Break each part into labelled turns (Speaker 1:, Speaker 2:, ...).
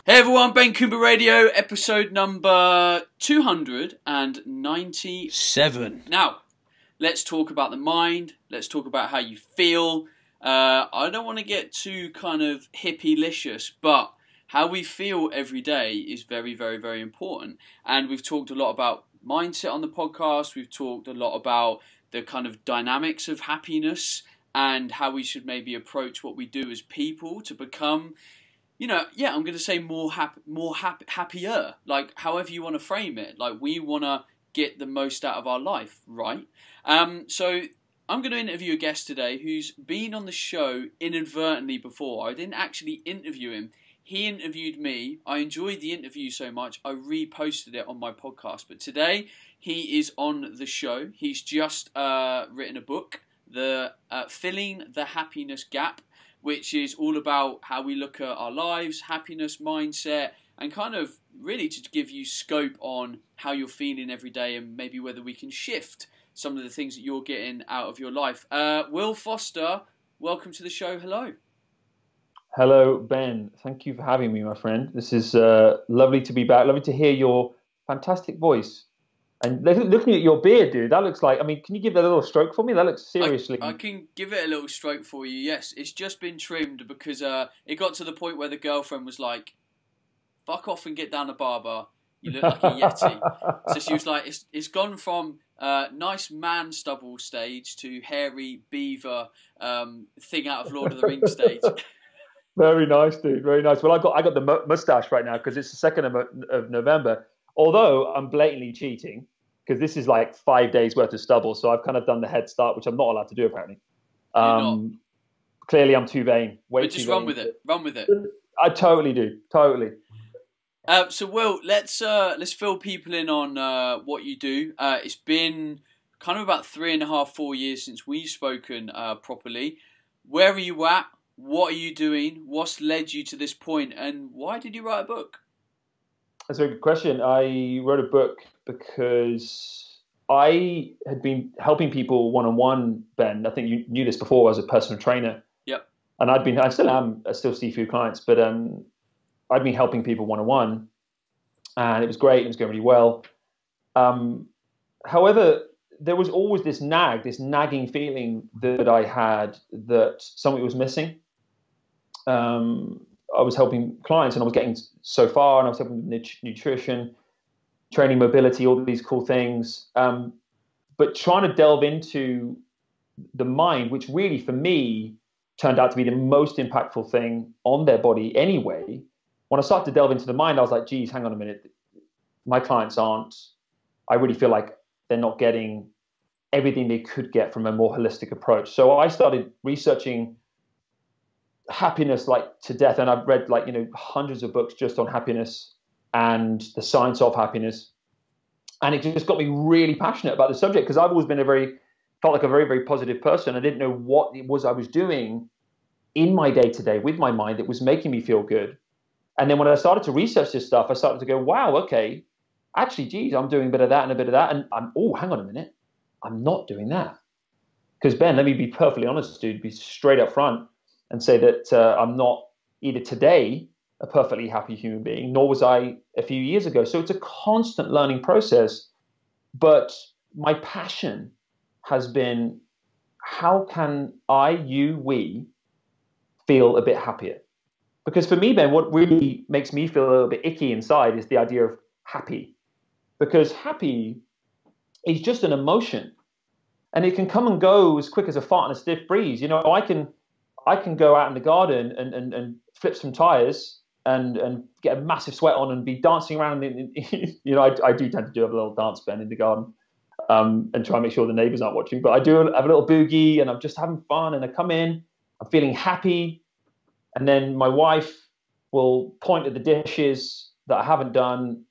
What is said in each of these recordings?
Speaker 1: Hey everyone, Ben Coomber Radio, episode number 297. Now, let's talk about the mind, let's talk about how you feel. I don't want to get too kind of hippie-licious, but how we feel every day is very, very, very important. And we've talked a lot about mindset on the podcast, we've talked a lot about the kind of dynamics of happiness and how we should maybe approach what we do as people to become, I'm going to say happier, like however you want to frame it. Like we want to get the most out of our life, right? So I'm going to interview a guest today who's been on the show inadvertently before. I didn't actually interview him. He interviewed me. I enjoyed the interview so much, I reposted it on my podcast. But today, he is on the show. He's just written a book, Filling the Happiness Gap, which is all about how we look at our lives, happiness, mindset, and kind of really to give you scope on how you're feeling every day and maybe whether we can shift some of the things that you're getting out of your life. Will Foster, welcome to the show. Hello.
Speaker 2: Hello, Ben. Thank you for having me, my friend. This is lovely to be back. Lovely to hear your fantastic voice. And looking at your beard, dude, that looks like, can you give that a little stroke for me? That looks seriously...
Speaker 1: I can give it a little stroke for you, yes. It's just been trimmed because it got to the point where the girlfriend was like, fuck off and get down the barber. You look like a Yeti. So she was like, it's gone from nice man stubble stage to hairy beaver thing out of Lord of the Rings stage.
Speaker 2: Very nice, dude. Very nice. Well, I got the mustache right now because it's the 2nd of November. Although I'm blatantly cheating because this is like 5 days worth of stubble. So I've kind of done the head start, which I'm not allowed to do apparently. Clearly I'm too vain.
Speaker 1: But just run with it. Run with it.
Speaker 2: I totally do. Totally.
Speaker 1: So Will, let's fill people in on what you do. It's been kind of about 3.5, 4 years since we've spoken properly. Where are you at? What are you doing? What's led you to this point? And why did you write a book?
Speaker 2: That's a very good question. I wrote a book because I had been helping people one-on-one, Ben. I think you knew this before. I was a personal trainer.
Speaker 1: Yep.
Speaker 2: And I still see a few clients, but I'd been helping people one-on-one, and it was great. It was going really well. However, there was always this nagging feeling that I had that something was missing. I was helping clients and I was getting so far, and I was helping with nutrition, training, mobility, all of these cool things. But trying to delve into the mind, which really for me turned out to be the most impactful thing on their body anyway. When I started to delve into the mind, I was like, geez, hang on a minute. My clients I really feel like they're not getting everything they could get from a more holistic approach. So I started researching happiness like to death, and I've read hundreds of books just on happiness and the science of happiness, and it just got me really passionate about the subject because I've always been felt like a very, very positive person. I didn't know what it was I was doing in my day-to-day with my mind that was making me feel good. And then when I started to research this stuff, I started to go, wow, okay, actually, geez, I'm doing a bit of that and a bit of that, and hang on a minute, I'm not doing that. Because Ben, let me be perfectly honest, dude, be straight up front and say that I'm not either today a perfectly happy human being, nor was I a few years ago. So it's a constant learning process. But my passion has been, how can we feel a bit happier? Because for me, Ben, what really makes me feel a little bit icky inside is the idea of happy. Because happy is just an emotion. And it can come and go as quick as a fart in a stiff breeze. I can go out in the garden and flip some tires and get a massive sweat on and be dancing around. I do tend to do a little dance, Ben, in the garden and try and make sure the neighbors aren't watching. But I do have a little boogie and I'm just having fun, and I come in, I'm feeling happy. And then my wife will point at the dishes that I haven't done,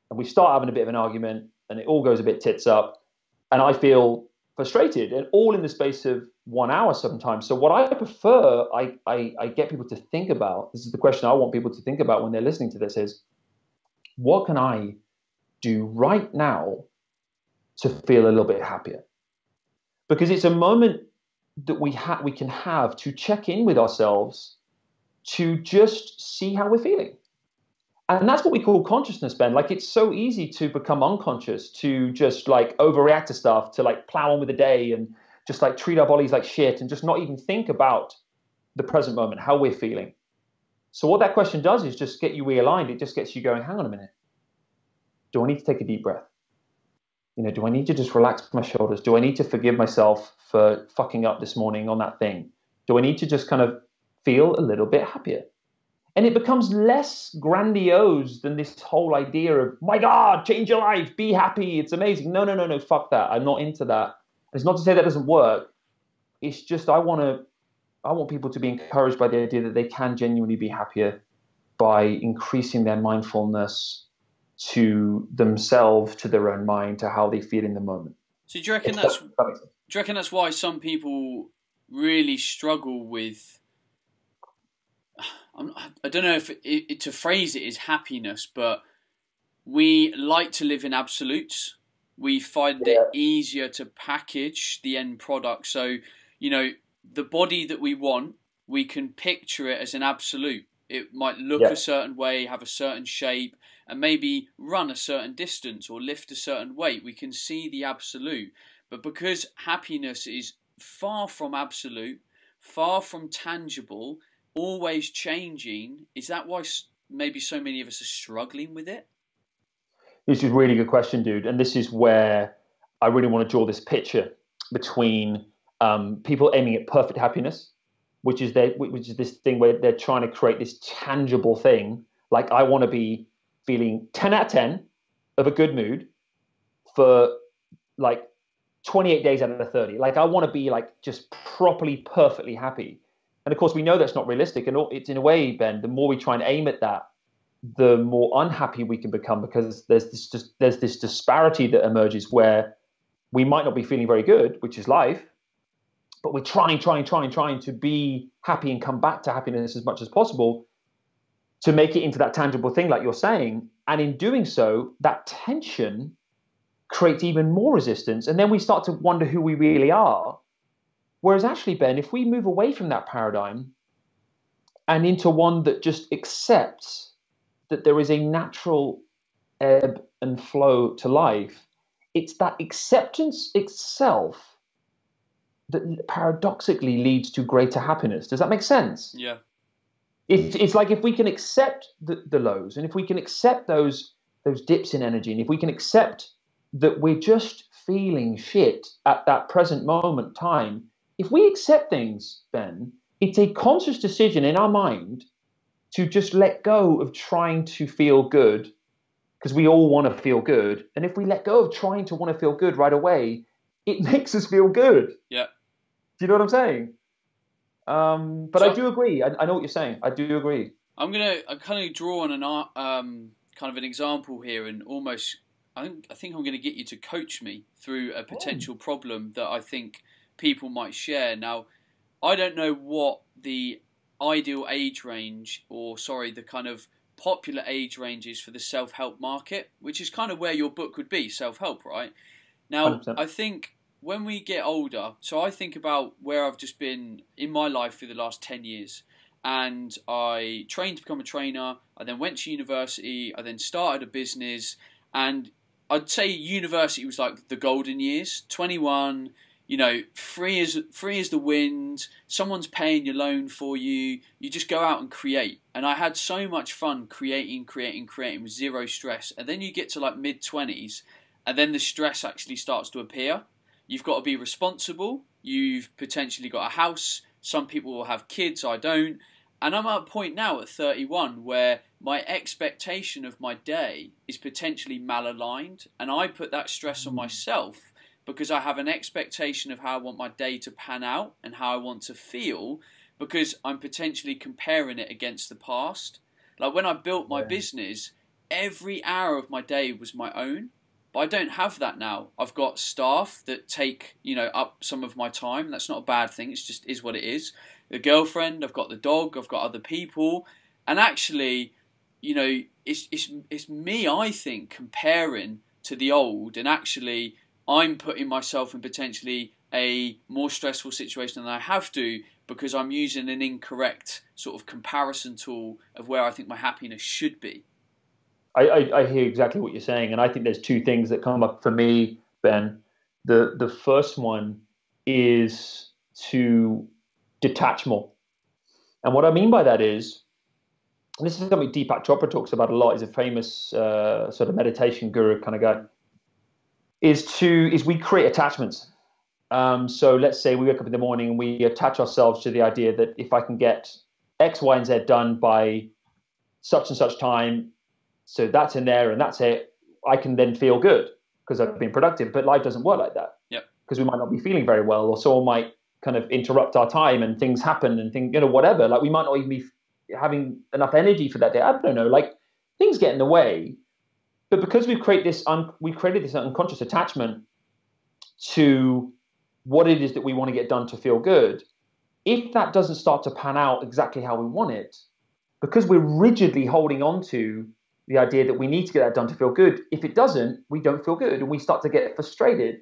Speaker 2: and we start having a bit of an argument, and it all goes a bit tits up, and I feel frustrated, and all in the space of 1 hour sometimes. So what I prefer, I get people to think about, this is the question I want people to think about when they're listening to this, is what can I do right now to feel a little bit happier? Because it's a moment that we can have to check in with ourselves, to just see how we're feeling. And that's what we call consciousness, Ben. Like, it's so easy to become unconscious, to just like overreact to stuff, to like plow on with the day and just like treat our bodies like shit and just not even think about the present moment, how we're feeling. So what that question does is just get you realigned. It just gets you going, hang on a minute. Do I need to take a deep breath? Do I need to just relax my shoulders? Do I need to forgive myself for fucking up this morning on that thing? Do I need to just kind of feel a little bit happier? And it becomes less grandiose than this whole idea of, my God, change your life, be happy, it's amazing. No, no, no, no, fuck that. I'm not into that. It's not to say that doesn't work. It's just I want people to be encouraged by the idea that they can genuinely be happier by increasing their mindfulness to themselves, to their own mind, to how they feel in the moment.
Speaker 1: So do you reckon that's why some people really struggle with, I don't know if to phrase it is happiness, but we like to live in absolutes. We find it easier to package the end product. So, the body that we want, we can picture it as an absolute. It might look a certain way, have a certain shape, and maybe run a certain distance or lift a certain weight. We can see the absolute. But because happiness is far from absolute, far from tangible, always changing, is that why maybe so many of us are struggling with it?
Speaker 2: This is a really good question, dude. And this is where I really want to draw this picture between people aiming at perfect happiness, which is this thing where they're trying to create this tangible thing. Like, I want to be feeling 10 out of 10 of a good mood for like 28 days out of the 30. Like, I want to be like just properly, perfectly happy. And of course, we know that's not realistic. And it's, in a way, Ben, the more we try and aim at that, the more unhappy we can become, because there's this disparity that emerges where we might not be feeling very good, which is life, but we're trying to be happy and come back to happiness as much as possible to make it into that tangible thing, like you're saying. And in doing so, that tension creates even more resistance. And then we start to wonder who we really are. Whereas actually, Ben, if we move away from that paradigm and into one that just accepts that there is a natural ebb and flow to life, it's that acceptance itself that paradoxically leads to greater happiness. Does that make sense?
Speaker 1: Yeah.
Speaker 2: It's like, if we can accept the lows, and if we can accept those dips in energy, and if we can accept that we're just feeling shit at that present moment time, if we accept things, Ben, it's a conscious decision in our mind to just let go of trying to feel good, because we all want to feel good. And if we let go of trying to want to feel good right away, it makes us feel good.
Speaker 1: Yeah.
Speaker 2: Do you know what I'm saying? But so, I do agree. I know what you're saying. I do agree.
Speaker 1: I'm kind of draw on kind of an example here, and almost I think I'm going to get you to coach me through a potential problem that I think people might share. Now, I don't know what the ideal age range, the kind of popular age range is for the self-help market, which is kind of where your book would be, self-help, right? Now, 100%. I think when we get older, so I think about where I've just been in my life for the last 10 years. And I trained to become a trainer. I then went to university. I then started a business. And I'd say university was like the golden years. 21, free as the wind. Someone's paying your loan for you. You just go out and create. And I had so much fun creating with zero stress. And then you get to like mid-20s, and then the stress actually starts to appear. You've got to be responsible. You've potentially got a house. Some people will have kids. I don't. And I'm at a point now at 31 where my expectation of my day is potentially malaligned. And I put that stress on myself because I have an expectation of how I want my day to pan out and how I want to feel, because I'm potentially comparing it against the past. Like when I built my business, every hour of my day was my own. But I don't have that now. I've got staff that take, up some of my time. That's not a bad thing. It's just is what it is. A girlfriend, I've got the dog, I've got other people. And actually, it's me, I think, comparing to the old. And actually, I'm putting myself in potentially a more stressful situation than I have to, because I'm using an incorrect sort of comparison tool of where I think my happiness should be.
Speaker 2: I hear exactly what you're saying, and I think there's two things that come up for me, Ben. The first one is to detach more, and what I mean by that is, and this is something Deepak Chopra talks about a lot. He's a famous sort of meditation guru kind of guy. Is we create attachments. So let's say we wake up in the morning and we attach ourselves to the idea that if I can get X, Y, and Z done by such and such time, so that's in there and that's it, I can then feel good because I've been productive. But life doesn't work like that.
Speaker 1: Yep.
Speaker 2: Because we might not be feeling very well, or someone might kind of interrupt our time and things happen and things, whatever. Like we might not even be having enough energy for that day. I don't know. Like things get in the way. But because we created this unconscious attachment to what it is that we want to get done to feel good, if that doesn't start to pan out exactly how we want it, because we're rigidly holding on to the idea that we need to get that done to feel good, if it doesn't, we don't feel good and we start to get frustrated.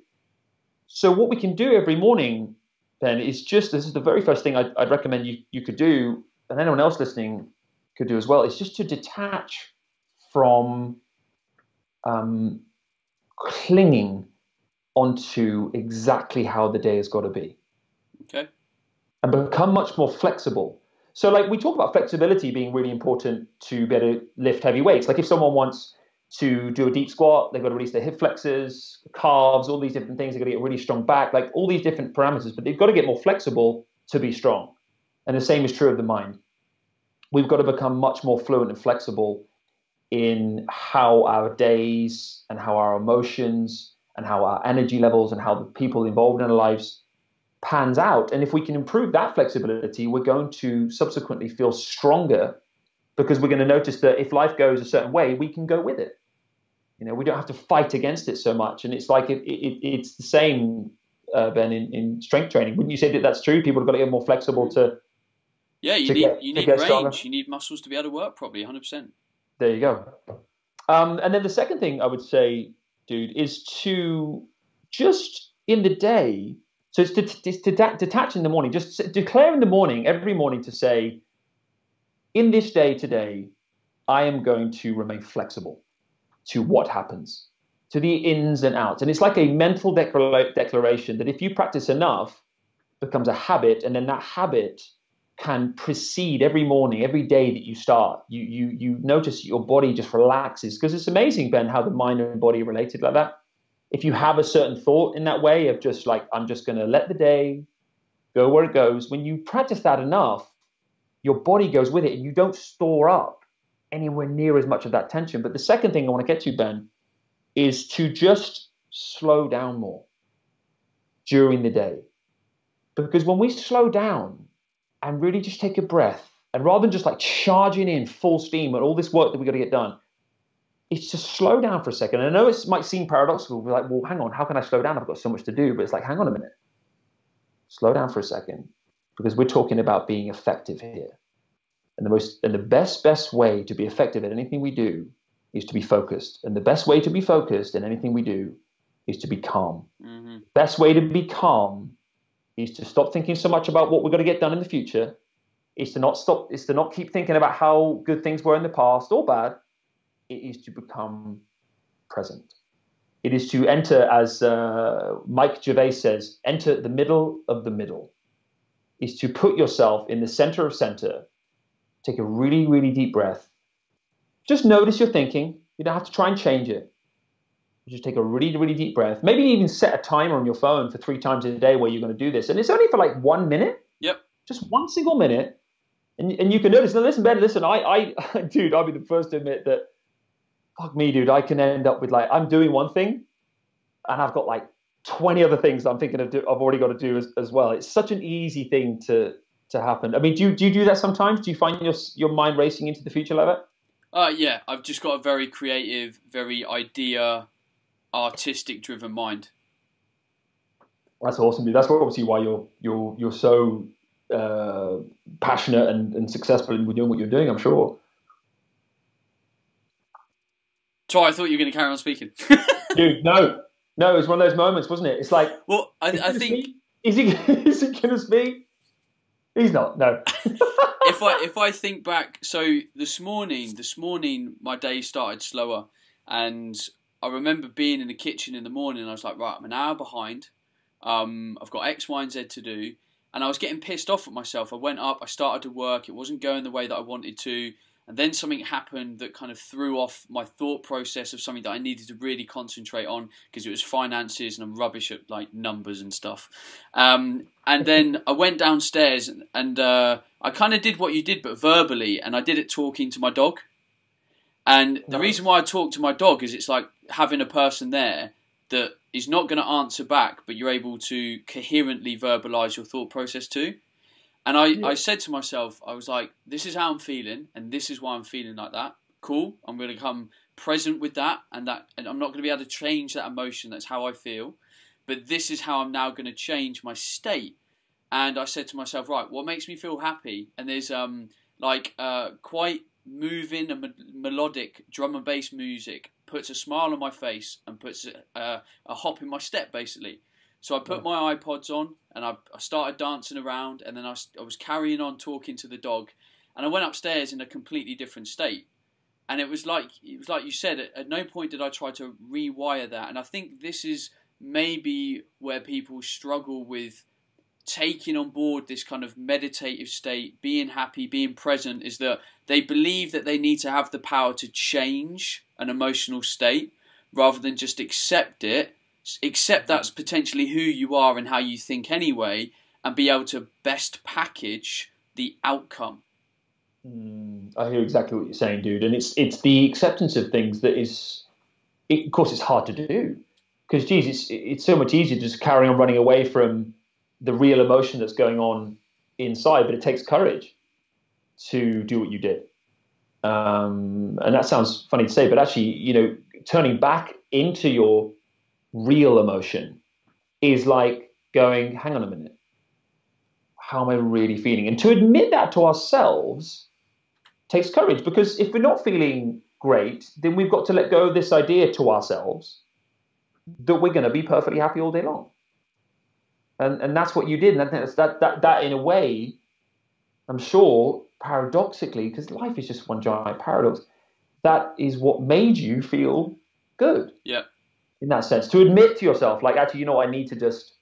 Speaker 2: So what we can do every morning, then, is this is the very first thing I'd recommend you could do, and anyone else listening could do as well, is just to detach from clinging onto exactly how the day has got to be.
Speaker 1: Okay.
Speaker 2: And become much more flexible. So like we talk about flexibility being really important to be able to lift heavy weights. Like if someone wants to do a deep squat, they've got to release their hip flexors, calves, all these different things. They've got to get really strong back, like all these different parameters, but they've got to get more flexible to be strong. And the same is true of the mind. We've got to become much more fluent and flexible in how our days and how our emotions and how our energy levels and how the people involved in our lives pans out. And if we can improve that flexibility, we're going to subsequently feel stronger because we're going to notice that if life goes a certain way, we can go with it. We don't have to fight against it so much. And it's like it's the same, Ben, in strength training. Wouldn't you say that that's true? People have got to get more flexible to.
Speaker 1: Yeah, you need range. Stronger. You need muscles to be able to work properly. 100%. There
Speaker 2: you go. And then the second thing I would say, dude, is to just in the day. So it's to detach in the morning. Just declare in the morning, every morning, to say, in this day today, I am going to remain flexible to what happens, to the ins and outs. And it's like a mental declaration that if you practice enough, becomes a habit, and then that habit can precede every morning, every day that you start. You notice your body just relaxes, because it's amazing, Ben, how the mind and body are related like that. If you have a certain thought in that way of just like, I'm just going to let the day go where it goes, when you practice that enough, your body goes with it and you don't store up anywhere near as much of that tension. But the second thing I want to get to, Ben, is to just slow down more during the day. Because when we slow down and really just take a breath, and rather than just like charging in full steam at all this work that we've got to get done, it's to slow down for a second. And I know it might seem paradoxical. We're like, well, hang on, how can I slow down? I've got so much to do. But it's like, hang on a minute. Slow down for a second, because we're talking about being effective here. And the best way to be effective at anything we do is to be focused. And the best way to be focused in anything we do is to be calm. Mm-hmm. Best way to be calm is to stop thinking so much about what we're going to get done in the future. Is to not keep thinking about how good things were in the past or bad. It is to become present. It is to enter, as Mike Gervais says, enter the middle of the middle. Is to put yourself in the center of center. Take a really, really deep breath. Just notice your thinking. You don't have to try and change it. You just take a really, really deep breath. Maybe even set a timer on your phone for 3 times a day where you're going to do this. And it's only for like 1 minute.
Speaker 1: Yep.
Speaker 2: Just one single minute. And you can notice. Now listen, Ben, listen, dude, I'll be the first to admit that, fuck me, dude, I can end up with like, I'm doing one thing and I've got like 20 other things I'm thinking I've already got to do as well. It's such an easy thing to happen. I mean, do you do that sometimes? Do you find your mind racing into the future like that?
Speaker 1: Yeah, I've just got a very creative, very artistic driven mind.
Speaker 2: That's awesome, dude. That's obviously why you're so passionate and successful in doing what you're doing, I'm sure.
Speaker 1: Sorry, I thought you were going to carry on speaking.
Speaker 2: Dude, no, it was one of those moments, wasn't it? It's like,
Speaker 1: well, I think
Speaker 2: is he going to speak? He's not. No.
Speaker 1: If I think back, so this morning my day started slower, and I remember being in the kitchen in the morning. And I was like, right, I'm an hour behind. I've got X, Y, and Z to do, and I was getting pissed off at myself. I went up, I started to work. It wasn't going the way that I wanted to. And then something happened that kind of threw off my thought process of something that I needed to really concentrate on, because it was finances and I'm rubbish at like numbers and stuff. And then I went downstairs and I kind of did what you did, but verbally, and I did it talking to my dog. And the reason why I talk to my dog is it's like having a person there that is not going to answer back, but you're able to coherently verbalize your thought process to. And I said to myself, I was like, this is how I'm feeling, and this is why I'm feeling like that. Cool. I'm going to come present with that, and I'm not going to be able to change that emotion. That's how I feel. But this is how I'm now going to change my state. And I said to myself, right, what makes me feel happy? And there's quite moving and melodic drum and bass music puts a smile on my face and puts a hop in my step, basically. So I put my iPods on and I started dancing around, and then I was carrying on talking to the dog, and I went upstairs in a completely different state. And it was like you said, at no point did I try to rewire that. And I think this is maybe where people struggle with taking on board this kind of meditative state, being happy, being present, is that they believe that they need to have the power to change an emotional state rather than just accept it. Accept that's potentially who you are and how you think anyway, and be able to best package the outcome.
Speaker 2: I hear exactly what you're saying, dude. And it's the acceptance of things that is, of course, it's hard to do, because, geez, it's so much easier to just carry on running away from the real emotion that's going on inside. But it takes courage to do what you did. And that sounds funny to say, but actually, turning back into your real emotion is like going, hang on a minute, how am I really feeling? And to admit that to ourselves takes courage, because if we're not feeling great, then we've got to let go of this idea to ourselves that we're going to be perfectly happy all day long. And that's what you did. And I think that in a way, I'm sure, paradoxically, because life is just one giant paradox, that is what made you feel good.
Speaker 1: Yeah.
Speaker 2: In that sense, to admit to yourself, like, actually, I need to just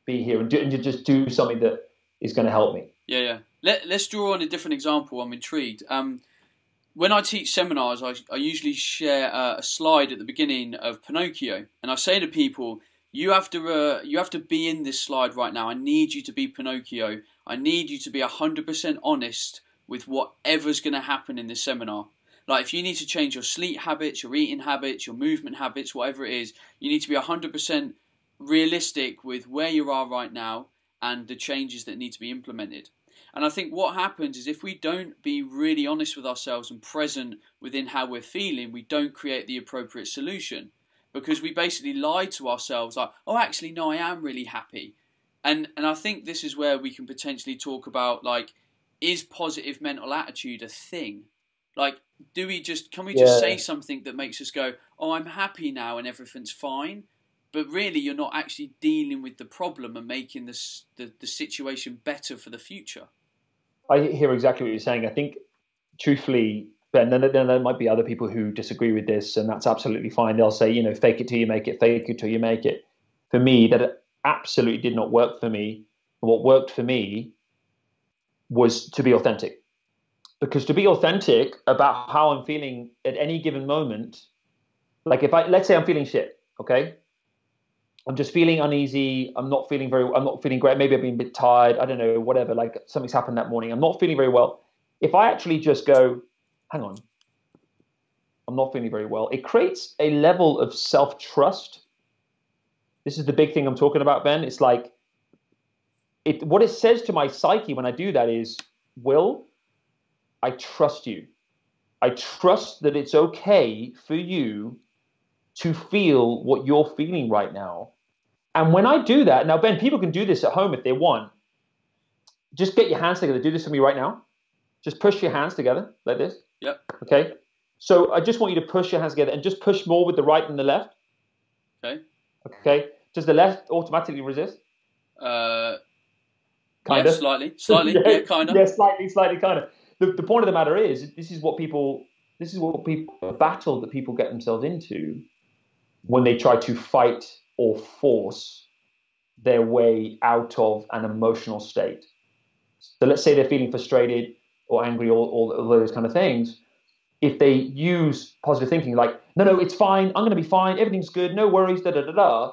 Speaker 2: be here and to just do something that is going to help me.
Speaker 1: Yeah. Let's draw on a different example. I'm intrigued. When I teach seminars, I usually share a slide at the beginning of Pinocchio, and I say to people, you have to be in this slide right now. I need you to be Pinocchio. I need you to be 100% honest with whatever's going to happen in this seminar. Like, if you need to change your sleep habits, your eating habits, your movement habits, whatever it is, you need to be 100% realistic with where you are right now and the changes that need to be implemented. And I think what happens is, if we don't be really honest with ourselves and present within how we're feeling, we don't create the appropriate solution, because we basically lie to ourselves like, oh, actually, no, I am really happy. And I think this is where we can potentially talk about, like, is positive mental attitude a thing? Like, can we just say something that makes us go, oh, I'm happy now and everything's fine? But really, you're not actually dealing with the problem and making the situation better for the future.
Speaker 2: I hear exactly what you're saying. I think, truthfully, Ben, then there might be other people who disagree with this, and that's absolutely fine. They'll say, fake it till you make it, fake it till you make it. For me, that absolutely did not work for me. What worked for me was to be authentic. Because to be authentic about how I'm feeling at any given moment, like, let's say I'm feeling shit, okay? I'm just feeling uneasy. I'm not feeling great. Maybe I've been a bit tired. I don't know, whatever. Like, something's happened that morning. I'm not feeling very well. If I actually just go, hang on, I'm not feeling very well, it creates a level of self-trust. This is the big thing I'm talking about, Ben. It's like, what it says to my psyche when I do that is, Will, I trust you. I trust that it's okay for you to feel what you're feeling right now. And when I do that, now, Ben, people can do this at home if they want. Just get your hands together. Do this for me right now. Just push your hands together like this.
Speaker 1: Yep.
Speaker 2: Okay. So I just want you to push your hands together and just push more with the right than the left.
Speaker 1: Okay.
Speaker 2: Okay. Does the left automatically resist?
Speaker 1: Kind
Speaker 2: kind
Speaker 1: Yeah,
Speaker 2: of.
Speaker 1: slightly, yeah, kind of.
Speaker 2: Yeah, slightly, kind of. The point of the matter is, this is what people, a battle that people get themselves into when they try to fight or force their way out of an emotional state. So let's say they're feeling frustrated or angry, or all those kind of things. If they use positive thinking, like, no, it's fine, I'm going to be fine, everything's good, no worries, da da da da,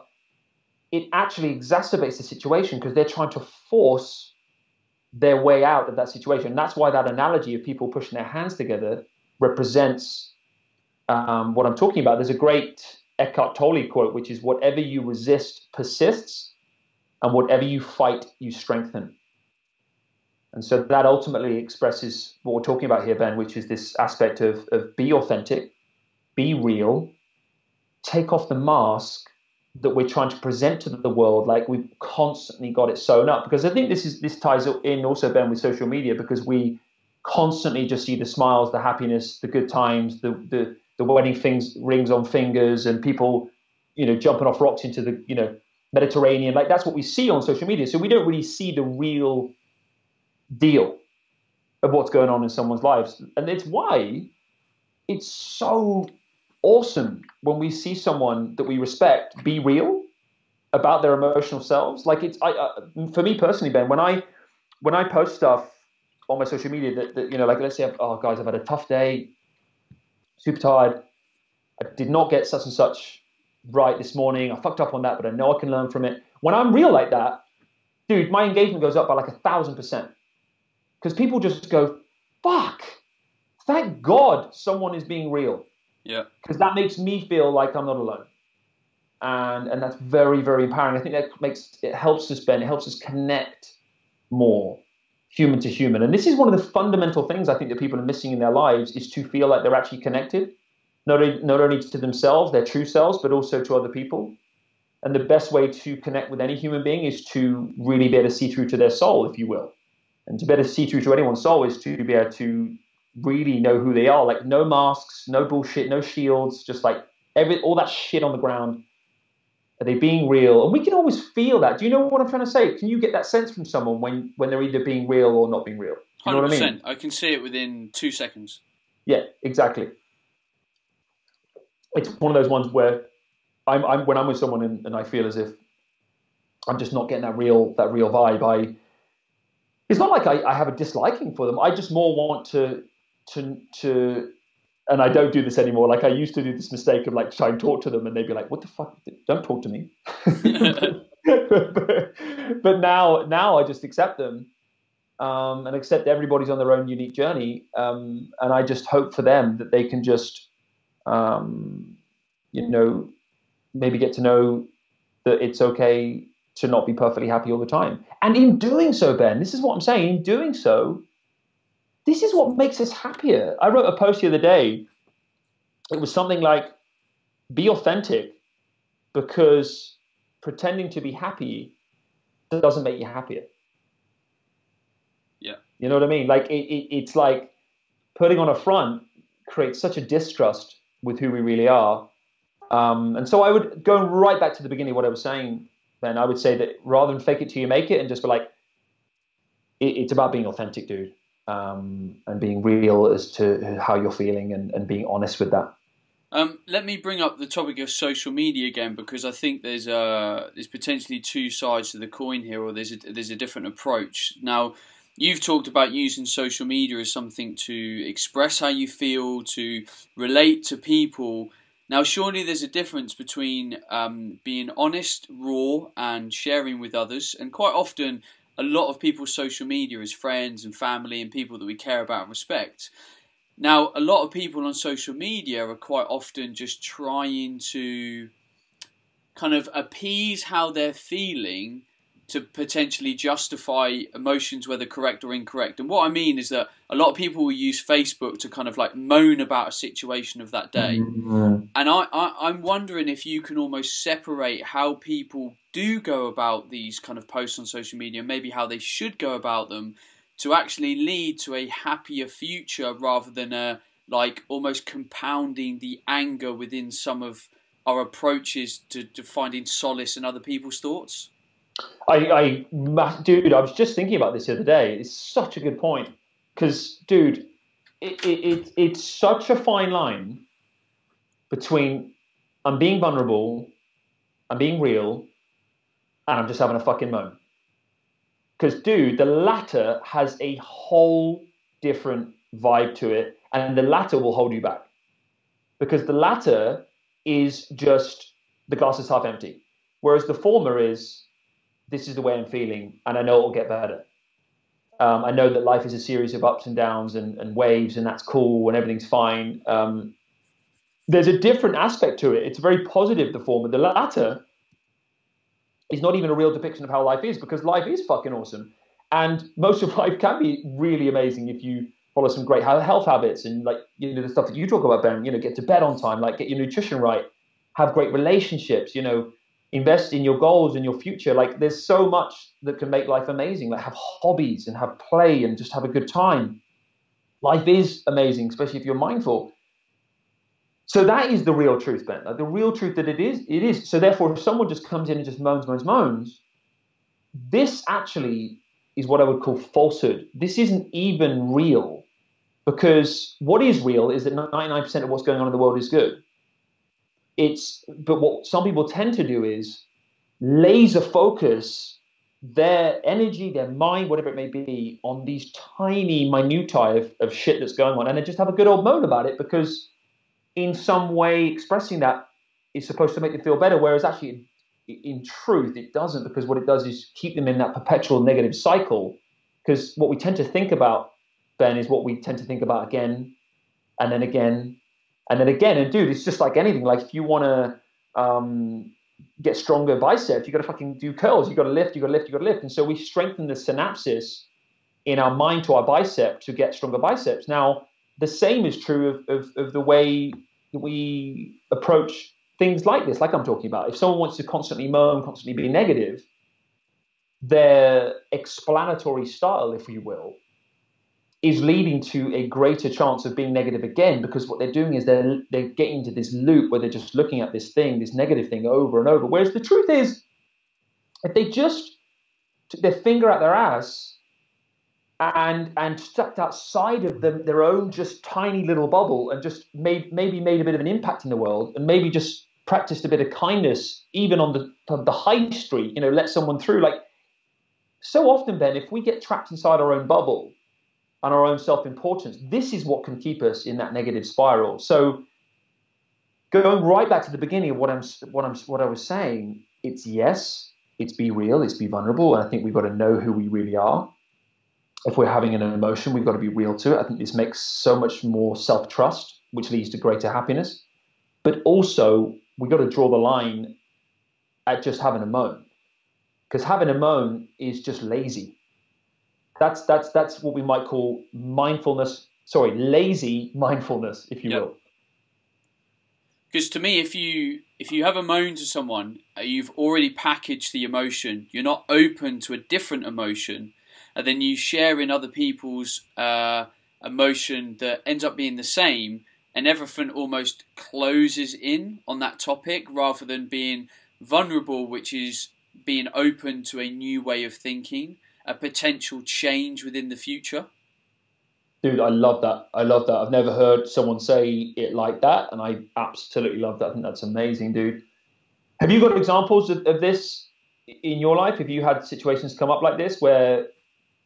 Speaker 2: it actually exacerbates the situation because they're trying to force their way out of that situation. That's why that analogy of people pushing their hands together represents what I'm talking about. There's a great Eckhart Tolle quote, which is, whatever you resist persists, and whatever you fight, you strengthen. And so that ultimately expresses what we're talking about here, Ben, which is this aspect of be authentic, be real, take off the mask that we're trying to present to the world like we've constantly got it sewn up. Because I think this ties in also, Ben, with social media, because we constantly just see the smiles, the happiness, the good times, the wedding rings on fingers, and people, jumping off rocks into the, Mediterranean. Like, that's what we see on social media. So we don't really see the real deal of what's going on in someone's lives. And it's why it's so awesome when we see someone that we respect be real about their emotional selves. Like, for me personally, Ben, when I post stuff on my social media that like, let's say, oh guys, I've had a tough day, super tired, I did not get such and such right this morning, I fucked up on that, but I know I can learn from it. When I'm real like that, dude, my engagement goes up by like 1,000%, because people just go, fuck, thank God someone is being real.
Speaker 1: Yeah.
Speaker 2: Because that makes me feel like I'm not alone. And that's very, very empowering. I think it helps us, Ben, it helps us connect more human to human. And this is one of the fundamental things I think that people are missing in their lives, is to feel like they're actually connected, not only to themselves, their true selves, but also to other people. And the best way to connect with any human being is to really be able to see through to their soul, if you will. And to be able to see through to anyone's soul is to be able to really know who they are. Like, no masks, no bullshit, no shields, just like all that shit on the ground. Are they being real? And we can always feel that. Do you know what I'm trying to say? Can you get that sense from someone when they're either being real or not being real? You know
Speaker 1: 100%.
Speaker 2: What I mean?
Speaker 1: I can see it within 2 seconds.
Speaker 2: Yeah, exactly. It's one of those ones where when I'm with someone and I feel as if I'm just not getting that real vibe. It's not like I have a disliking for them. I just more want to, and I don't do this anymore. Like, I used to do this mistake of like trying to talk to them, and they'd be like, "What the fuck? Don't talk to me." but now I just accept them, and accept everybody's on their own unique journey, and I just hope for them that they can just, maybe get to know that it's okay to not be perfectly happy all the time. And in doing so, Ben, this is what I'm saying. In doing so, this is what makes us happier. I wrote a post the other day. It was something like, be authentic, because pretending to be happy doesn't make you happier.
Speaker 1: Yeah.
Speaker 2: You know what I mean? Like, it's like putting on a front creates such a distrust with who we really are. And so I would go right back to the beginning of what I was saying, then I would say that rather than fake it till you make it, and just be like, it's about being authentic, dude, and being real as to how you're feeling, and being honest with that.
Speaker 1: Let me bring up the topic of social media again, because I think there's potentially two sides to the coin here, or there's a different approach. Now, you've talked about using social media as something to express how you feel, to relate to people. Now, surely there's a difference between being honest, raw, and sharing with others. And quite often, a lot of people's social media is friends and family and people that we care about and respect. Now, a lot of people on social media are quite often just trying to kind of appease how they're feeling to potentially justify emotions, whether correct or incorrect. And what I mean is that a lot of people will use Facebook to kind of like moan about a situation of that day. Mm-hmm. And I'm wondering if you can almost separate how people do go about these kind of posts on social media, maybe how they should go about them, to actually lead to a happier future, rather than like almost compounding the anger within some of our approaches to finding solace in other people's thoughts.
Speaker 2: Dude, I was just thinking about this the other day. It's such a good point because, dude, it's such a fine line between I'm being vulnerable, I'm being real, and I'm just having a fucking moan. Because, dude, the latter has a whole different vibe to it, and the latter will hold you back. Because the latter is just the glass is half empty, whereas the former is this is the way I'm feeling, and I know it will get better. I know that life is a series of ups and downs and waves, and that's cool, and everything's fine. There's a different aspect to it. It's very positive, the former. The latter is not even a real depiction of how life is, because life is fucking awesome. And most of life can be really amazing if you follow some great health habits and, like, the stuff that you talk about, Ben, get to bed on time, like get your nutrition right, have great relationships, invest in your goals and your future. Like, there's so much that can make life amazing. Like, have hobbies and have play and just have a good time. Life is amazing, especially if you're mindful. So that is the real truth, Ben. Like, the real truth that it is. So therefore, if someone just comes in and just moans, this actually is what I would call falsehood. This isn't even real, because what is real is that 99% of what's going on in the world is good. But what some people tend to do is laser focus their energy, their mind, whatever it may be, on these tiny minutiae of shit that's going on, and they just have a good old moan about it because in some way expressing that is supposed to make them feel better, whereas actually in truth it doesn't, because what it does is keep them in that perpetual negative cycle. Because what we tend to think about, Ben, is what we tend to think about again and then again and then again. And dude, it's just like anything. Like, if you want to get stronger biceps, you got to fucking do curls, you got to lift. And so we strengthen the synapses in our mind to our bicep to get stronger biceps. Now, the same is true of the way we approach things like this, like I'm talking about. If someone wants to constantly moan, constantly be negative, their explanatory style, if you will, is leading to a greater chance of being negative again, because what they're doing is they're getting into this loop where they're just looking at this negative thing over and over. Whereas the truth is, if they just took their finger out their ass and stepped outside of their own just tiny little bubble and just maybe made a bit of an impact in the world, and maybe just practiced a bit of kindness, even on the high street, let someone through. Like, so often, Ben, if we get trapped inside our own bubble and our own self-importance, this is what can keep us in that negative spiral. So going right back to the beginning of what I was saying, it's be real, it's be vulnerable, and I think we've got to know who we really are. If we're having an emotion, we've got to be real to it. I think this makes so much more self-trust, which leads to greater happiness. But also, we've got to draw the line at just having a moan, because having a moan is just lazy. That's what we might call lazy mindfulness, if you will.
Speaker 1: Because to me, if you have a moan to someone, you've already packaged the emotion. You're not open to a different emotion. And then you share in other people's emotion that ends up being the same, and everything almost closes in on that topic, rather than being vulnerable, which is being open to a new way of thinking, a potential change within the future.
Speaker 2: Dude, I love that. I've never heard someone say it like that, and I absolutely love that. I think that's amazing, dude. Have you got examples of this in your life? Have you had situations come up like this where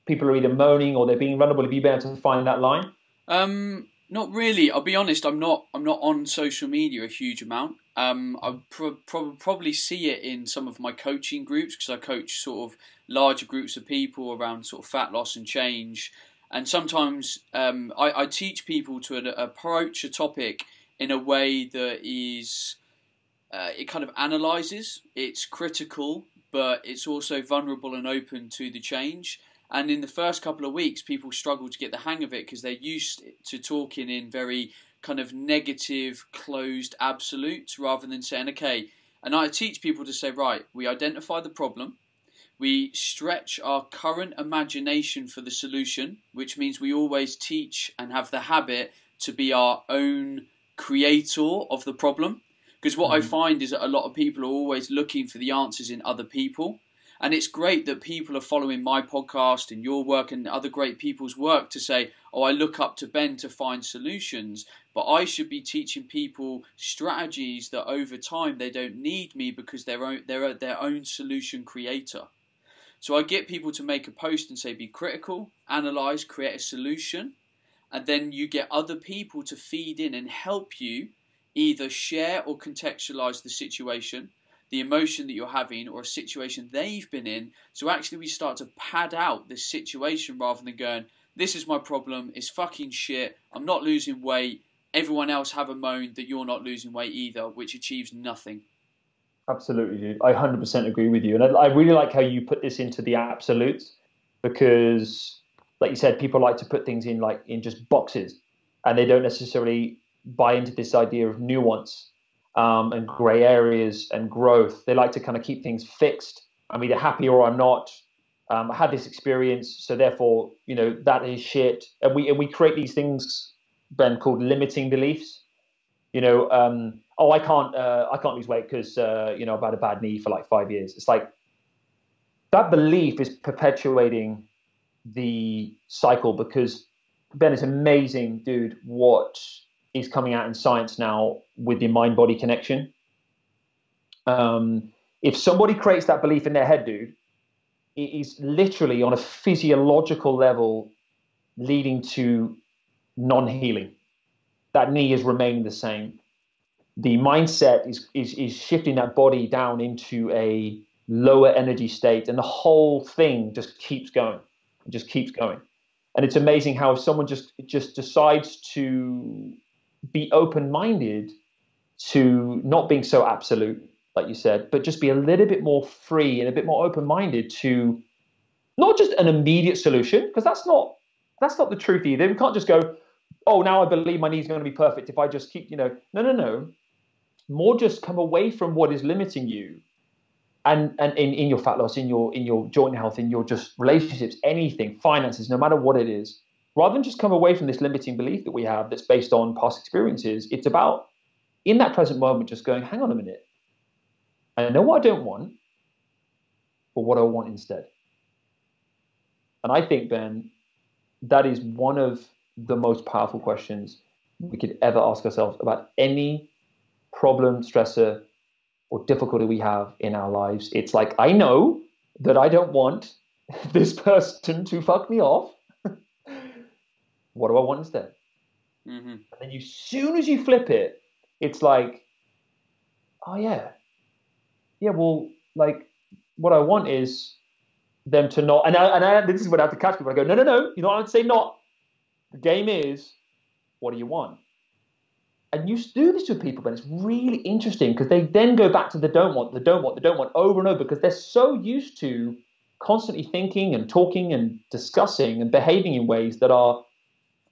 Speaker 2: people are either moaning or they're being vulnerable? Have you been able to find that line?
Speaker 1: Not really. I'll be honest. I'm not on social media a huge amount. I probably see it in some of my coaching groups, because I coach sort of larger groups of people around sort of fat loss and change. And sometimes I teach people to approach a topic in a way that is it kind of analyzes. It's critical, but it's also vulnerable and open to the change. And in the first couple of weeks, people struggle to get the hang of it, because they're used to talking in very kind of negative, closed absolutes, rather than saying, okay. And I teach people to say, right, we identify the problem. We stretch our current imagination for the solution, which means we always teach and have the habit to be our own creator of the problem. Because what I find is that a lot of people are always looking for the answers in other people. And it's great that people are following my podcast and your work and other great people's work to say, oh, I look up to Ben to find solutions, but I should be teaching people strategies that over time they don't need me because they're their own solution creator. So I get people to make a post and say, be critical, analyze, create a solution, and then you get other people to feed in and help you either share or contextualize the situation, the emotion that you're having, or a situation they've been in. So actually we start to pad out this situation rather than going, this is my problem, it's fucking shit, I'm not losing weight, everyone else have a moan that you're not losing weight either, which achieves nothing.
Speaker 2: Absolutely, dude. I 100% agree with you. And I really like how you put this into the absolutes, because, like you said, people like to put things in just boxes, and they don't necessarily buy into this idea of nuance and gray areas and growth. They like to kind of keep things fixed. I'm either happy or I'm not. I had this experience, so therefore, that is shit. And we create these things, Ben, called limiting beliefs. I can't lose weight because I've had a bad knee for like 5 years. It's like that belief is perpetuating the cycle, because Ben, it's amazing, dude, what is coming out in science now with the mind-body connection. If somebody creates that belief in their head, dude, it is literally on a physiological level leading to non-healing. That knee is remaining the same. The mindset is shifting that body down into a lower energy state, and the whole thing just keeps going. It just keeps going. And it's amazing how if someone just decides to be open-minded to not being so absolute, like you said, but just be a little bit more free and a bit more open-minded to not just an immediate solution, because that's not the truth either. We can't just go, oh, now I believe my knee's going to be perfect if I just keep, no. More just come away from what is limiting you, and in your fat loss, in your joint health, in your just relationships, anything, finances, no matter what it is, rather than just come away from this limiting belief that we have that's based on past experiences. It's about, in that present moment, just going, hang on a minute. I know what I don't want, but what do I want instead? And I think, Ben, that is one of the most powerful questions we could ever ask ourselves about any problem, stressor, or difficulty we have in our lives. It's like, I know that I don't want this person to fuck me off. What do I want instead?
Speaker 1: Mm-hmm.
Speaker 2: And then as soon as you flip it, it's like, oh yeah, well, like, what I want is them to not, and I this is what I have to catch people. I go, no, you know what I'd say? Not. The game is, what do you want? And you do this with people, but it's really interesting because they then go back to the don't want over and over, because they're so used to constantly thinking and talking and discussing and behaving in ways that are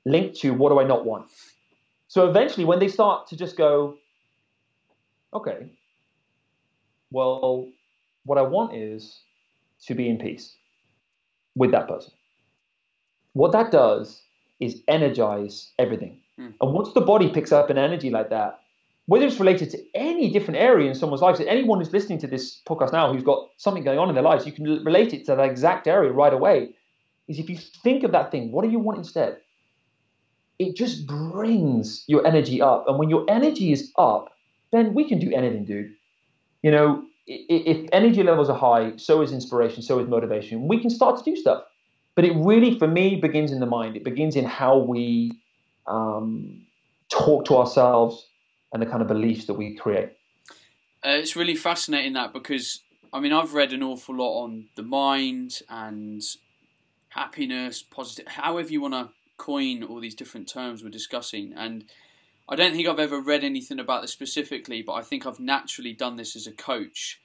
Speaker 2: linked to what do I not want. So eventually when they start to just go, okay, well, what I want is to be in peace with that person. What that does is energize everything. And once the body picks up an energy like that, whether it's related to any different area in someone's life, so anyone who's listening to this podcast now who's got something going on in their lives, you can relate it to that exact area right away, is if you think of that thing, what do you want instead? It just brings your energy up. And when your energy is up, then we can do anything, dude. If energy levels are high, so is inspiration, so is motivation. We can start to do stuff. But it really, for me, begins in the mind. It begins in how we talk to ourselves and the kind of beliefs that we create.
Speaker 1: It's really fascinating that, because I've read an awful lot on the mind and happiness, positive, however you want to coin all these different terms we're discussing, and I don't think I've ever read anything about this specifically, but I think I've naturally done this as a coach.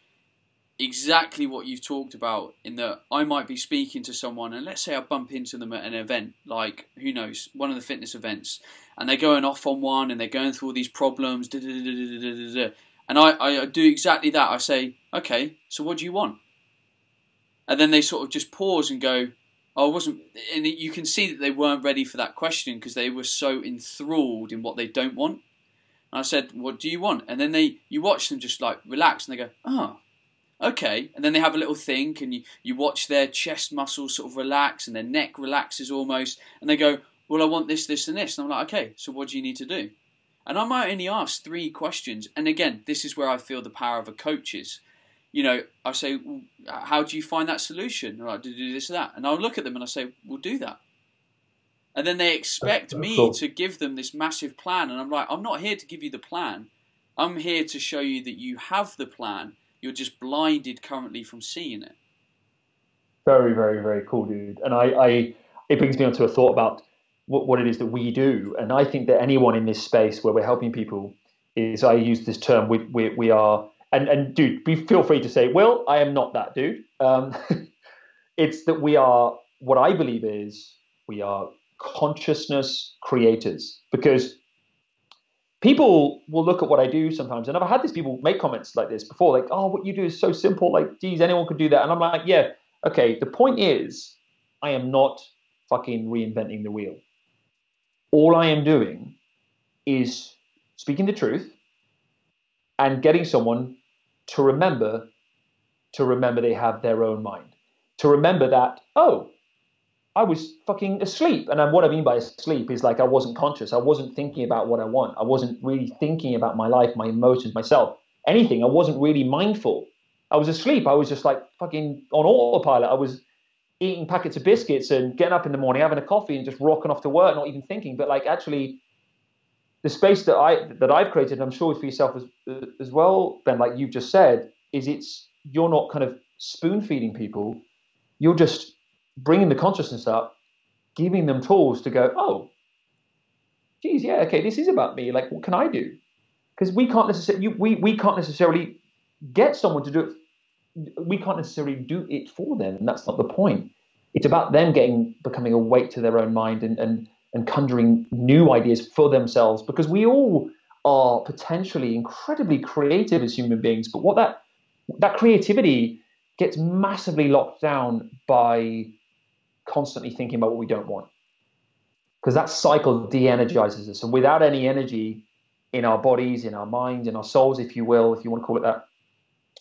Speaker 1: Exactly what you've talked about, in that I might be speaking to someone, and let's say I bump into them at an event, like, who knows, one of the fitness events, and they're going off on one and they're going through all these problems, and I do exactly that. I say, okay, so what do you want? And then they sort of just pause and go, oh, I wasn't, and you can see that they weren't ready for that question because they were so enthralled in what they don't want. And I said, what do you want? And then you watch them just like relax, and they go, oh, Okay. And then they have a little think, and you watch their chest muscles sort of relax, and their neck relaxes almost, and they go, well, I want this, this, and this. And I'm like, okay, so what do you need to do? And I might only ask 3 questions. And again, this is where I feel the power of a coach is. You know, I say, well, how do you find that solution? They're like, to do this or that. And I'll look at them and I say, well, do that. And then they expect me to give them this massive plan. And I'm like, I'm not here to give you the plan. I'm here to show you that you have the plan. You're just blinded currently from seeing it.
Speaker 2: Very, very, very cool, dude. And it brings me onto a thought about what it is that we do. And I think that anyone in this space where we're helping people is, I use this term, we are, and dude, feel free to say, well, I am not that dude. It's that we are, what I believe is, we are consciousness creators. Because people will look at what I do sometimes, and I've had these people make comments like this before, like, oh, what you do is so simple, like, geez, anyone could do that. And I'm like, yeah, okay, the point is, I am not fucking reinventing the wheel. All I am doing is speaking the truth and getting someone to remember they have their own mind. To remember that, oh, I was fucking asleep. And what I mean by asleep is like I wasn't conscious. I wasn't thinking about what I want. I wasn't really thinking about my life, my emotions, myself, anything. I wasn't really mindful. I was asleep. I was just like fucking on autopilot. I was eating packets of biscuits and getting up in the morning, having a coffee and just rocking off to work, not even thinking. But like actually the space that I've created, I'm sure for yourself as well, Ben, like you've just said, is you're not kind of spoon feeding people. You're just bringing the consciousness up, giving them tools to go, oh, geez, yeah, okay, this is about me. Like, what can I do? Because we can't necessarily get someone to do it. We can't necessarily do it for them, and that's not the point. It's about them becoming awake to their own mind and conjuring new ideas for themselves, because we all are potentially incredibly creative as human beings, but what that creativity gets massively locked down by constantly thinking about what we don't want, because that cycle de-energizes us, and without any energy in our bodies, in our minds, in our souls, if you will, if you want to call it that,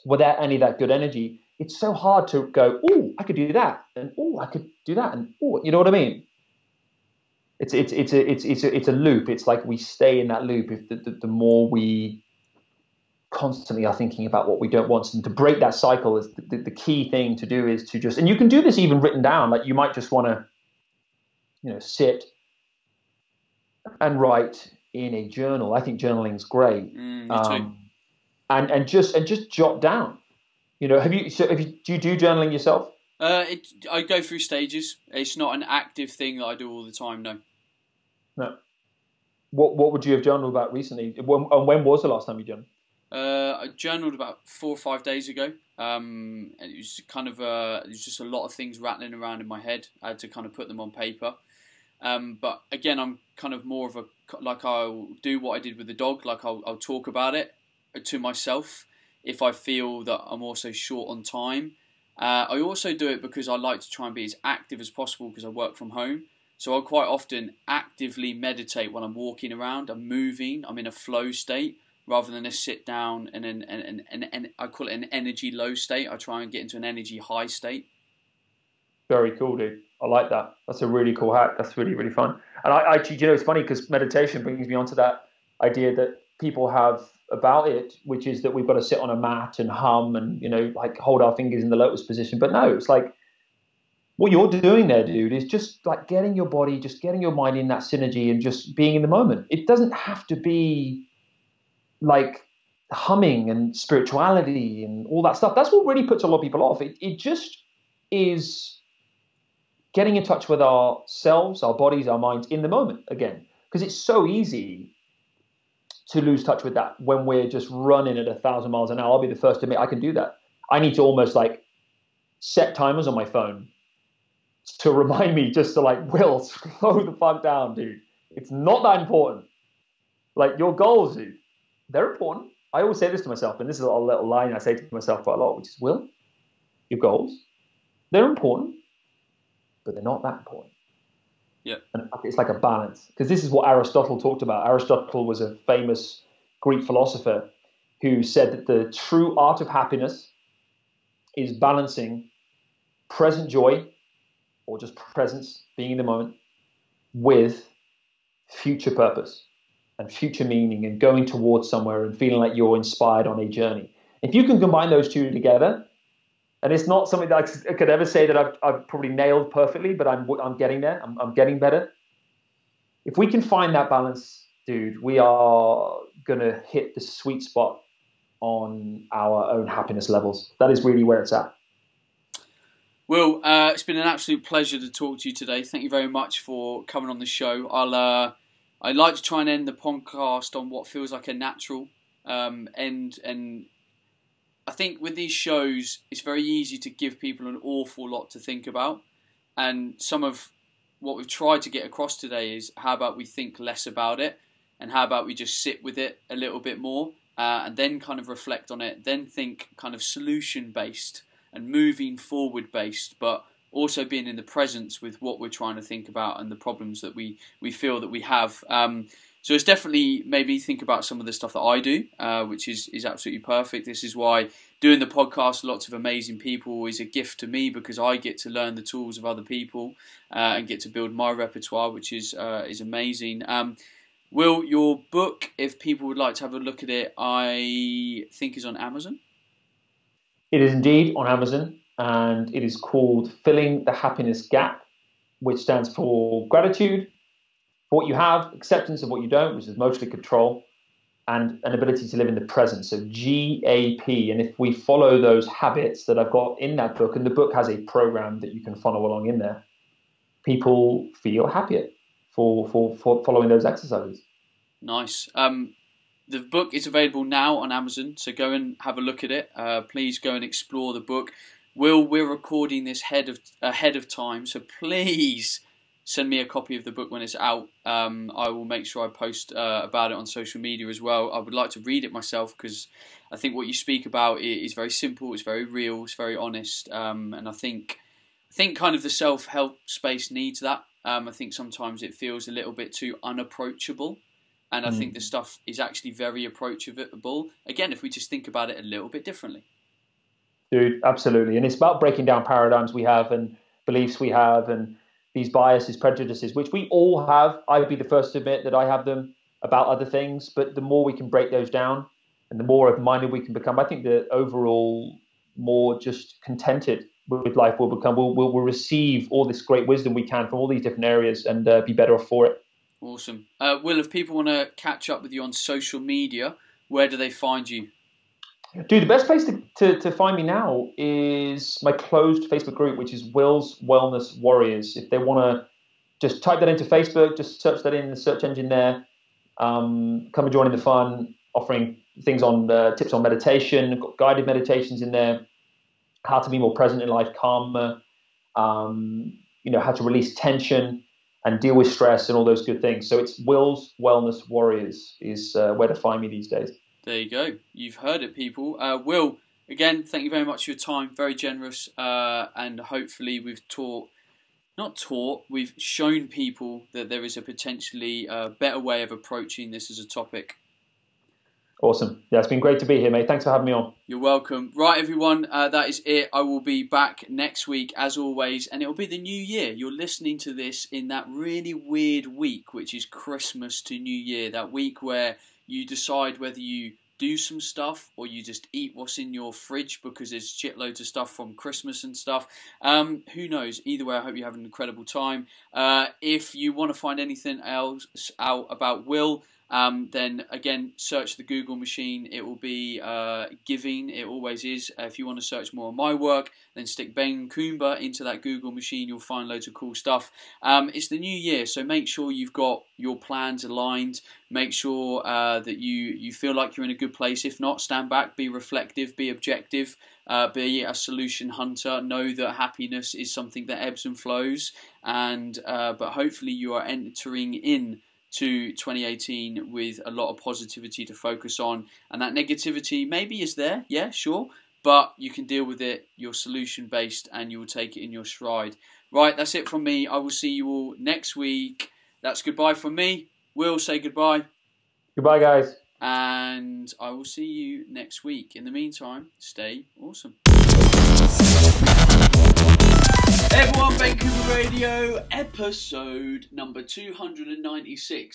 Speaker 2: without any of that good energy, it's so hard to go, oh, I could do that, and oh, I could do that, and oh, you know what I mean? It's a loop. It's like we stay in that loop if the more we constantly are thinking about what we don't want. And to break that cycle is the key thing to do is to just, and you can do this even written down, like you might just want to, sit and write in a journal. I think journaling is great.
Speaker 1: Me too.
Speaker 2: And just jot down. Do you do journaling yourself?
Speaker 1: I go through stages. It's not an active thing that I do all the time. No.
Speaker 2: No. What would you have journaled about recently? And when was the last time you journaled?
Speaker 1: I journaled about 4 or 5 days ago. And it was kind of it was just a lot of things rattling around in my head. I had to kind of put them on paper. But again, I'm kind of more of I'll do what I did with the dog. Like I'll talk about it to myself if I feel that I'm also short on time. I also do it because I like to try and be as active as possible because I work from home. So I'll quite often actively meditate when I'm walking around. I'm moving. I'm in a flow state rather than a sit down and I call it an energy low state. I try and get into an energy high state.
Speaker 2: Very cool, dude. I like that. That's a really cool hack. That's really, really fun. And I actually, it's funny because meditation brings me onto that idea that people have about it, which is that we've got to sit on a mat and hum and, like hold our fingers in the lotus position. But no, it's like what you're doing there, dude, is just like getting your body, just getting your mind in that synergy and just being in the moment. It doesn't have to be like humming and spirituality and all that stuff. That's what really puts a lot of people off. It just is getting in touch with ourselves, our bodies, our minds in the moment again, because it's so easy to lose touch with that when we're just running at 1,000 miles an hour. I'll be the first to admit I can do that. I need to almost like set timers on my phone to remind me just to like, Will, slow the fuck down, dude. It's not that important. Like your goals, dude, they're important. I always say this to myself, and this is a little line I say to myself quite a lot, which is, Will, your goals, they're important, but they're not that important.
Speaker 1: Yeah.
Speaker 2: And it's like a balance, because this is what Aristotle talked about. Aristotle was a famous Greek philosopher who said that the true art of happiness is balancing present joy or just presence, being in the moment, with future purpose and future meaning and going towards somewhere and feeling like you're inspired on a journey. If you can combine those two together, and it's not something that I could ever say that I've probably nailed perfectly, but I'm getting there. I'm getting better. If we can find that balance, dude, we are going to hit the sweet spot on our own happiness levels. That is really where it's at.
Speaker 1: Will, it's been an absolute pleasure to talk to you today. Thank you very much for coming on the show. I'd like to try and end the podcast on what feels like a natural end. And I think with these shows, it's very easy to give people an awful lot to think about. And some of what we've tried to get across today is how about we think less about it, and how about we just sit with it a little bit more, and then kind of reflect on it, then think kind of solution-based and moving forward-based, but also being in the presence with what we're trying to think about and the problems that we feel that we have. So it's definitely made me think about some of the stuff that I do, which is absolutely perfect. This is why doing the podcast with lots of amazing people is a gift to me, because I get to learn the tools of other people and get to build my repertoire, which is amazing. Will, your book, if people would like to have a look at it, I think is on Amazon.
Speaker 2: It is indeed on Amazon, and it is called Filling the Happiness Gap, which stands for gratitude for what you have, acceptance of what you don't, which is mostly control, and an ability to live in the present. So GAP. And if we follow those habits that I've got in that book, and the book has a program that you can follow along in there, people feel happier for following those exercises.
Speaker 1: Nice. The book is available now on Amazon, so go and have a look at it. Please go and explore the book. We're recording this ahead of time, so please send me a copy of the book when it's out. I will make sure I post about it on social media as well. I would like to read it myself, because I think what you speak about is very simple, it's very real, it's very honest, and I think kind of the self-help space needs that. I think sometimes it feels a little bit too unapproachable. And I think the stuff is actually very approachable. Again, if we just think about it a little bit differently.
Speaker 2: Dude, absolutely. And it's about breaking down paradigms we have and beliefs we have and these biases, prejudices, which we all have. I'd be the first to admit that I have them about other things. But the more we can break those down and the more open-minded we can become, I think the overall more just contented with life we'll become. We'll receive all this great wisdom we can from all these different areas and be better off for it.
Speaker 1: Awesome. Will, if people want to catch up with you on social media, where do they find you?
Speaker 2: Dude, the best place to find me now is my closed Facebook group, which is Will's Wellness Warriors. If they want to just type that into Facebook, just search that in the search engine there. Come and join in the fun, offering things on tips on meditation, got guided meditations in there, how to be more present in life, calmer, how to release tension and deal with stress and all those good things. So it's Will's Wellness Warriors is where to find me these days.
Speaker 1: There you go. You've heard it, people. Will, again, thank you very much for your time. Very generous. And hopefully we've we've shown people that there is a potentially better way of approaching this as a topic.
Speaker 2: Awesome. Yeah, it's been great to be here, mate. Thanks for having me on.
Speaker 1: You're welcome. Right, everyone, that is it. I will be back next week, as always, and it'll be the new year. You're listening to this in that really weird week, which is Christmas to New Year, that week where you decide whether you do some stuff or you just eat what's in your fridge because there's shitloads of stuff from Christmas and stuff. Who knows? Either way, I hope you have an incredible time. If you want to find anything else out about Will, then again, search the Google machine. It will be giving. It always is. If you want to search more on my work, then stick Ben Coomber into that Google machine. You'll find loads of cool stuff. It's the new year, so make sure you've got your plans aligned. Make sure that you feel like you're in a good place. If not, stand back, be reflective, be objective, be a solution hunter. Know that happiness is something that ebbs and flows, and but hopefully you are entering in to 2018 with a lot of positivity to focus on, and that negativity maybe is there, yeah, sure, but you can deal with it. You're solution based and you will take it in your stride. Right, that's it from me. I will see you all next week. That's goodbye from me. Will, say goodbye.
Speaker 2: Goodbye, guys.
Speaker 1: And I will see you next week. In the meantime, stay awesome. Hey everyone, Ben Coomber Radio, episode number 296.